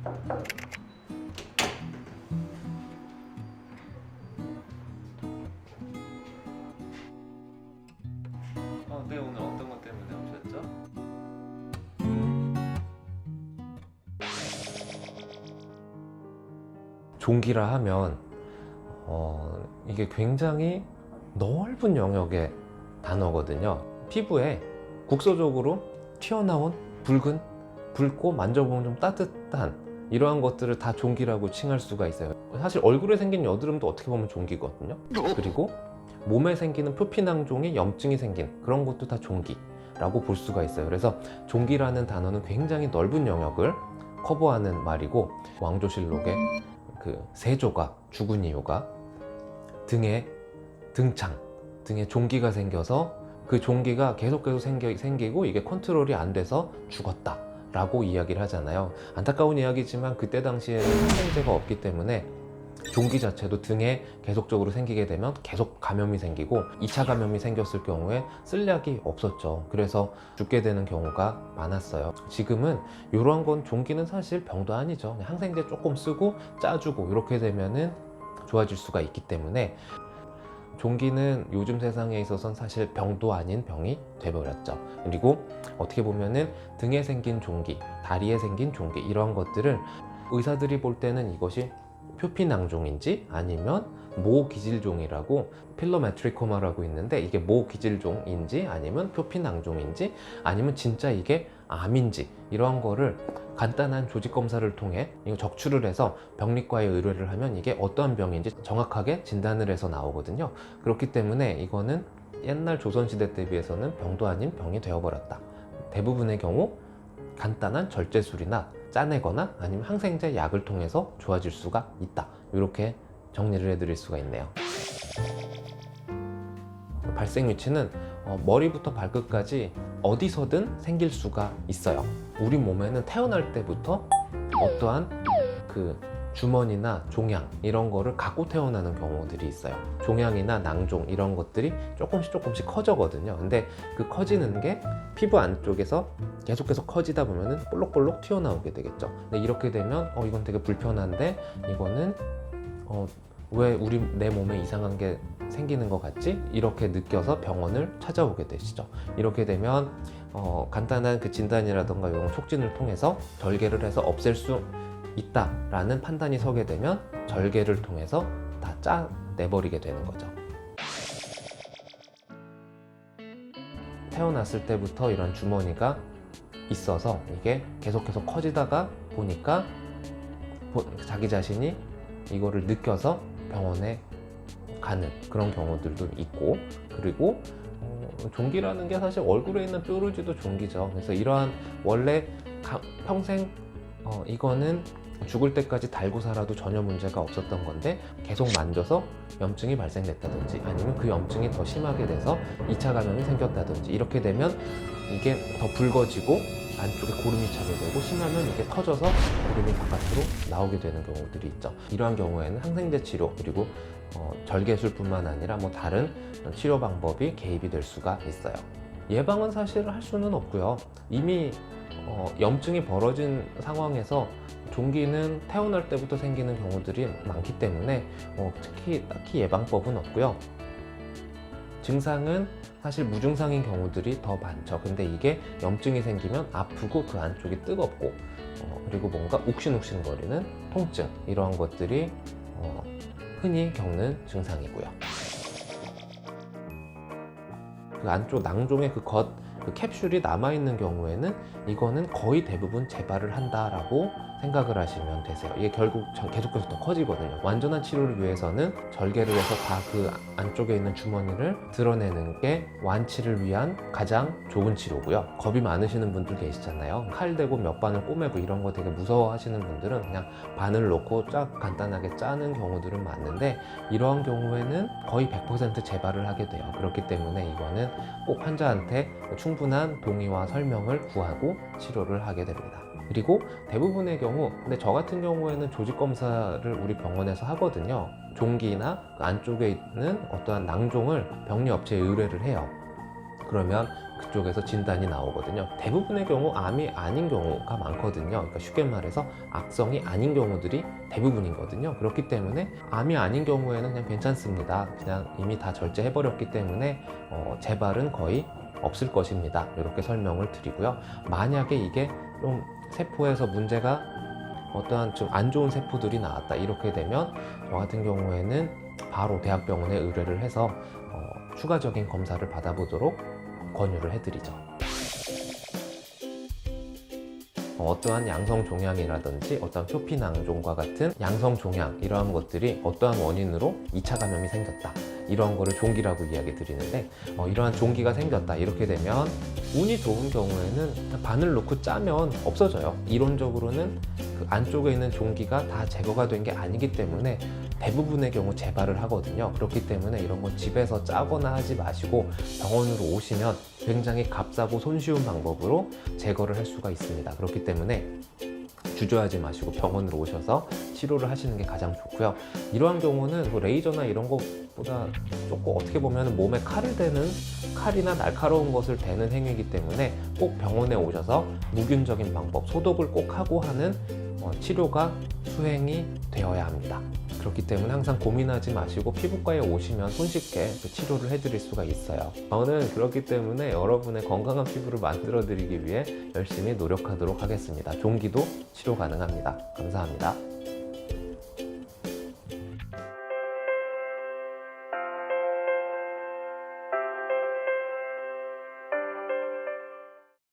네, 오늘 어떤 것 때문에 오셨죠? 종기라 하면 이게 굉장히 넓은 영역의 단어거든요. 피부에 국소적으로 튀어나온 붉고 만져보면 좀 따뜻한 이러한 것들을 다 종기라고 칭할 수가 있어요. 사실 얼굴에 생긴 여드름도 어떻게 보면 종기거든요. 그리고 몸에 생기는 표피낭종에 염증이 생긴 그런 것도 다 종기라고 볼 수가 있어요. 그래서 종기라는 단어는 굉장히 넓은 영역을 커버하는 말이고, 왕조실록의 그 세조가 죽은 이유가 등에 종기가 생겨서 그 종기가 계속해서 생기고 이게 컨트롤이 안 돼서 죽었다 라고 이야기를 하잖아요. 안타까운 이야기지만 그때 당시에는 항생제가 없기 때문에 종기 자체도 등에 계속적으로 생기게 되면 계속 감염이 생기고 2차 감염이 생겼을 경우에 쓸 약이 없었죠. 그래서 죽게 되는 경우가 많았어요. 지금은 이러한 건 종기는 사실 병도 아니죠. 항생제 조금 쓰고 짜주고 이렇게 되면은 좋아질 수가 있기 때문에 종기는 요즘 세상에 있어서는 사실 병도 아닌 병이 돼버렸죠. 그리고 어떻게 보면은 등에 생긴 종기, 다리에 생긴 종기 이러한 것들을 의사들이 볼 때는 이것이 표피낭종인지 아니면 모기질종이라고 필로메트리코마라고 있는데, 이게 모기질종인지 아니면 표피낭종인지 아니면 진짜 이게 암인지 이러한 거를 간단한 조직 검사를 통해 이거 적출을 해서 병리과에 의뢰를 하면 이게 어떠한 병인지 정확하게 진단을 해서 나오거든요. 그렇기 때문에 이거는 옛날 조선시대 때 비해서는 병도 아닌 병이 되어버렸다. 대부분의 경우 간단한 절제술이나 짜내거나 아니면 항생제 약을 통해서 좋아질 수가 있다. 이렇게 정리를 해드릴 수가 있네요. 발생 위치는 머리부터 발끝까지 어디서든 생길 수가 있어요. 우리 몸에는 태어날 때부터 어떠한 그 주머니나 종양 이런 거를 갖고 태어나는 경우들이 있어요. 종양이나 낭종 이런 것들이 조금씩 커져거든요. 근데 그 커지는 게 피부 안쪽에서 계속해서 커지다 보면은 볼록볼록 튀어나오게 되겠죠. 근데 이렇게 되면 이건 되게 불편한데 이거는 왜 내 몸에 이상한 게 생기는 것 같지? 이렇게 느껴서 병원을 찾아오게 되시죠. 이렇게 되면 간단한 그 진단이라던가 이런 촉진을 통해서 절개를 해서 없앨 수 있다라는 판단이 서게 되면 절개를 통해서 다 짜내버리게 되는 거죠. 태어났을 때부터 이런 주머니가 있어서 이게 계속해서 커지다가 보니까 자기 자신이 이거를 느껴서 병원에 가는 그런 경우들도 있고, 그리고 종기라는 게 사실 얼굴에 있는 뾰루지도 종기죠. 그래서 이러한 원래 평생 이거는 죽을 때까지 달고 살아도 전혀 문제가 없었던 건데 계속 만져서 염증이 발생됐다든지 아니면 그 염증이 더 심하게 돼서 2차 감염이 생겼다든지 이렇게 되면 이게 더 붉어지고 안쪽에 고름이 차게 되고 심하면 이게 터져서 고름이 바깥으로 나오게 되는 경우들이 있죠. 이러한 경우에는 항생제 치료 그리고 절개술뿐만 아니라 뭐 다른 치료 방법이 개입이 될 수가 있어요. 예방은 사실 할 수는 없고요. 이미 염증이 벌어진 상황에서 종기는 태어날 때부터 생기는 경우들이 많기 때문에 딱히 예방법은 없고요. 증상은 사실 무증상인 경우들이 더 많죠. 근데 이게 염증이 생기면 아프고 그 안쪽이 뜨겁고 그리고 뭔가 욱신욱신거리는 통증 이러한 것들이 흔히 겪는 증상이고요. 그 안쪽 낭종의 그 캡슐이 남아있는 경우에는 이거는 거의 대부분 재발을 한다라고 생각을 하시면 되세요. 이게 결국 계속해서 더 커지거든요. 완전한 치료를 위해서는 절개를 해서 다 그 안쪽에 있는 주머니를 드러내는 게 완치를 위한 가장 좋은 치료고요. 겁이 많으시는 분들 계시잖아요. 칼 대고 몇 바늘 꼬매고 이런 거 되게 무서워하시는 분들은 그냥 바늘 놓고 간단하게 짜는 경우들은 많은데, 이러한 경우에는 거의 100% 재발을 하게 돼요. 그렇기 때문에 이거는 꼭 환자한테 충분한 동의와 설명을 구하고 치료를 하게 됩니다. 그리고 대부분의 경우, 근데 저 같은 경우에는 조직 검사를 우리 병원에서 하거든요. 종기나 그 안쪽에 있는 어떠한 낭종을 병리업체에 의뢰를 해요. 그러면 그쪽에서 진단이 나오거든요. 대부분의 경우 암이 아닌 경우가 많거든요. 그러니까 쉽게 말해서 악성이 아닌 경우들이 대부분이거든요. 그렇기 때문에 암이 아닌 경우에는 그냥 괜찮습니다. 그냥 이미 다 절제해버렸기 때문에 재발은 거의 없을 것입니다. 이렇게 설명을 드리고요. 만약에 이게 좀 세포에서 문제가 어떠한 좀 안 좋은 세포들이 나왔다 이렇게 되면 저 같은 경우에는 바로 대학병원에 의뢰를 해서 추가적인 검사를 받아보도록 권유를 해드리죠. 어떠한 양성 종양이라든지 어떠한 표피낭종과 같은 양성 종양 이러한 것들이 어떠한 원인으로 2차 감염이 생겼다 이런 거를 종기라고 이야기 드리는데 이러한 종기가 생겼다 이렇게 되면 운이 좋은 경우에는 바늘 놓고 짜면 없어져요. 이론적으로는 그 안쪽에 있는 종기가 다 제거가 된 게 아니기 때문에 대부분의 경우 재발을 하거든요. 그렇기 때문에 이런 건 집에서 짜거나 하지 마시고 병원으로 오시면 굉장히 값싸고 손쉬운 방법으로 제거를 할 수가 있습니다. 그렇기 때문에 주저하지 마시고 병원으로 오셔서 치료를 하시는 게 가장 좋고요. 이러한 경우는 뭐 레이저나 이런 것보다 조금 어떻게 보면 몸에 칼을 대는 칼이나 날카로운 것을 대는 행위이기 때문에 꼭 병원에 오셔서 무균적인 방법, 소독을 꼭 하고 하는 치료가 수행이 되어야 합니다. 그렇기 때문에 항상 고민하지 마시고 피부과에 오시면 손쉽게 치료를 해드릴 수가 있어요. 저는 그렇기 때문에 여러분의 건강한 피부를 만들어 드리기 위해 열심히 노력하도록 하겠습니다. 종기도 치료 가능합니다. 감사합니다.